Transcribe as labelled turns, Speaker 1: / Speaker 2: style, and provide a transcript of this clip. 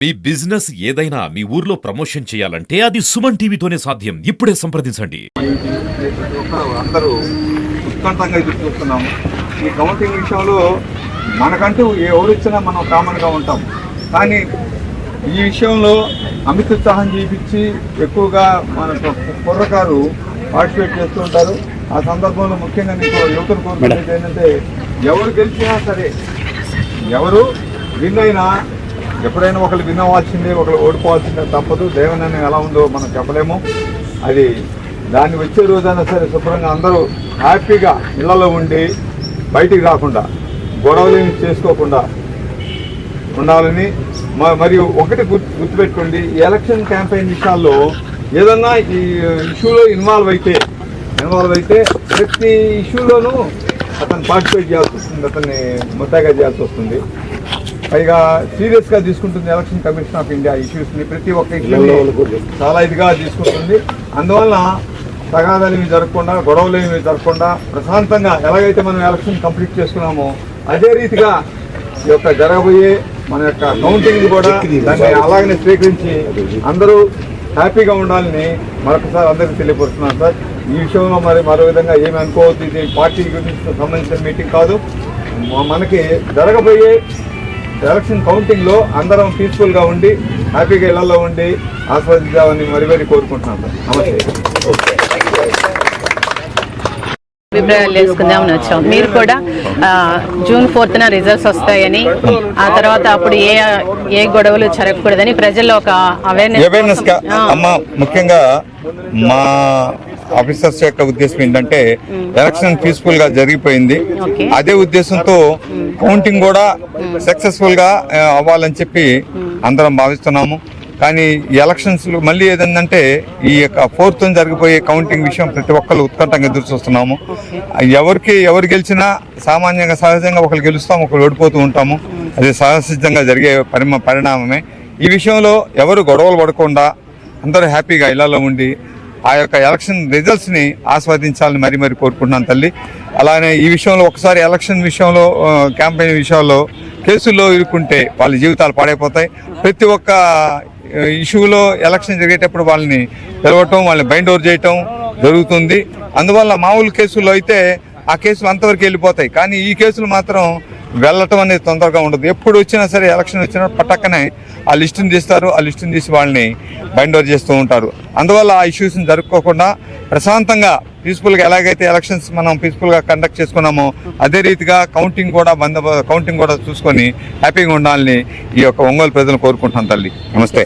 Speaker 1: మీ business ఏదైనా మీ ఊర్లో promotion చేయాలంటే అది సుమన్ టీవీతోనే సాధ్యం. ఇప్పుడే సంప్రదించండి.
Speaker 2: అందరూ ఉత్కంఠంగా ఎదురు చూస్తున్నాము. ఈ కౌంటింగ్ విషయంలో మనకంటూ ఎవరు ఇచ్చినా మనం కామన్గా ఉంటాం. కానీ ఈ విషయంలో అమిత ఉత్సాహం చూపించి ఎక్కువగా మన కుర్రకారు పార్టిసిపేట్ చేస్తూ ఉంటారు. ఆ సందర్భంలో ముఖ్యంగా మీకు యువతను కోరుకునేది ఏంటంటే, ఎవరు గెలిచినా సరే, ఎవరు విన్ అయినా ఎప్పుడైనా ఒకరు విన్ అవ్వాల్సిందే, ఒకరు ఓడిపోవాల్సిందే, తప్పదు. దేవనాన్ని ఎలా ఉందో మనం చెప్పలేము. అది దాన్ని వచ్చే రోజైనా సరే శుభ్రంగా అందరూ హ్యాపీగా ఇళ్లలో ఉండి బయటికి రాకుండా గొడవలేమి చేసుకోకుండా ఉండాలని. మరియు ఒకటి గుర్తుపెట్టుకోండి, ఈ ఎలక్షన్ క్యాంపెయిన్ విషయాల్లో ఏదన్నా ఈ ఇష్యూలో ఇన్వాల్వ్ అయితే ప్రతి ఇష్యూలోనూ అతను పార్టిసిపేట్ చేయాల్సి వస్తుంది, అతన్ని ముద్దాగా చేయాల్సి వస్తుంది. పైగా సీరియస్గా తీసుకుంటుంది ఎలక్షన్ కమిషన్ ఆఫ్ ఇండియా ఇష్యూస్ని. ప్రతి ఒక్క ఇష్యూని చాలా ఇదిగా తీసుకుంటుంది. అందువల్ల తగాదాలు ఏమి జరగకుండా, గొడవలు ఏమి జరగకుండా ప్రశాంతంగా ఎలాగైతే మనం ఎలక్షన్ కంప్లీట్ చేసుకున్నామో అదే రీతిగా ఈ యొక్క జరగబోయే మన యొక్క కౌంటింగ్ కూడా దాన్ని అలాగనే స్వీకరించి అందరూ హ్యాపీగా ఉండాలని మరొకసారి అందరికీ తెలియపరుస్తున్నాను సార్. ఈ విషయంలో మరో విధంగా ఏమి అనుకోవద్దు. ఇది పార్టీ గురించి సంబంధించిన మీటింగ్ కాదు. మనకి జరగబోయే ఎలక్షన్ కౌంటింగ్లో అందరం పీస్ఫుల్గా ఉండి హ్యాపీగా ఇళ్లలో ఉండి ఆస్వాదించాలని మరీ కోరుకుంటున్నాను సార్. నమస్తే.
Speaker 3: అభిప్రాయాలు తెలుసుకుందామని వచ్చాం. మీరు కూడా జూన్ 4th రిజల్ట్స్ వస్తాయని, ఆ తర్వాత అప్పుడు ఏ గొడవలు జరగకూడదని ప్రజల్లో ఒక అవేర్నెస్.
Speaker 4: అమ్మ, ముఖ్యంగా మా ఆఫీసర్స్ యొక్క ఉద్దేశం ఏంటంటే ఎలక్షన్ పీస్ఫుల్ గా జరిగిపోయింది. అదే ఉద్దేశంతో కౌంటింగ్ కూడా సక్సెస్ఫుల్ గా అవ్వాలని చెప్పి అందరం భావిస్తున్నాము. కానీ ఈ ఎలక్షన్స్ మళ్ళీ ఏదంటే ఈ యొక్క 4th జరిగిపోయే కౌంటింగ్ విషయం ప్రతి ఒక్కరు ఉత్కంఠంగా ఎదురు చూస్తున్నాము. ఎవరు గెలిచినా సామాన్యంగా సహజంగా ఒకరు గెలుస్తాం, ఒకరు ఓడిపోతూ ఉంటాము. అది సహజంగా జరిగే పరిణామమే. ఈ విషయంలో ఎవరు గొడవలు పడకుండా అందరూ హ్యాపీగా ఇళ్లలో ఉండి ఆ యొక్క ఎలక్షన్ రిజల్ట్స్ని ఆస్వాదించాలని మరీ కోరుకుంటున్నాను తల్లి. అలానే ఈ విషయంలో ఒకసారి ఎలక్షన్ విషయంలో క్యాంపెయిన్ విషయంలో కేసుల్లో ఇరుక్కుంటే వాళ్ళ జీవితాలు పాడైపోతాయి. ప్రతి ఒక్క ఇష్యూలో ఎలక్షన్ జరిగేటప్పుడు వాళ్ళని పిలవటం, వాళ్ళని బైండ్ ఓవర్ చేయటం జరుగుతుంది. అందువల్ల మామూలు కేసుల్లో అయితే ఆ కేసులు అంతవరకు వెళ్ళిపోతాయి. కానీ ఈ కేసులు మాత్రం వెళ్ళటం అనేది తొందరగా ఉండదు. ఎప్పుడు వచ్చినా సరే ఎలక్షన్ వచ్చినా పట్టక్కనే ఆ లిస్టుని తీస్తారు. ఆ లిస్టుని తీసి వాళ్ళని బైండ్ ఓవర్ చేస్తూ ఉంటారు. అందువల్ల ఆ ఇష్యూస్ని జరుపుకోకుండా ప్రశాంతంగా పీస్ఫుల్గా ఎలాగైతే ఎలక్షన్స్ మనం పీస్ఫుల్గా కండక్ట్ చేసుకున్నామో అదే రీతిగా కౌంటింగ్ కూడా చూసుకొని హ్యాపీగా ఉండాలని ఈ యొక్క ఒంగోలు ప్రజలను కోరుకుంటున్నాను తల్లి. నమస్తే.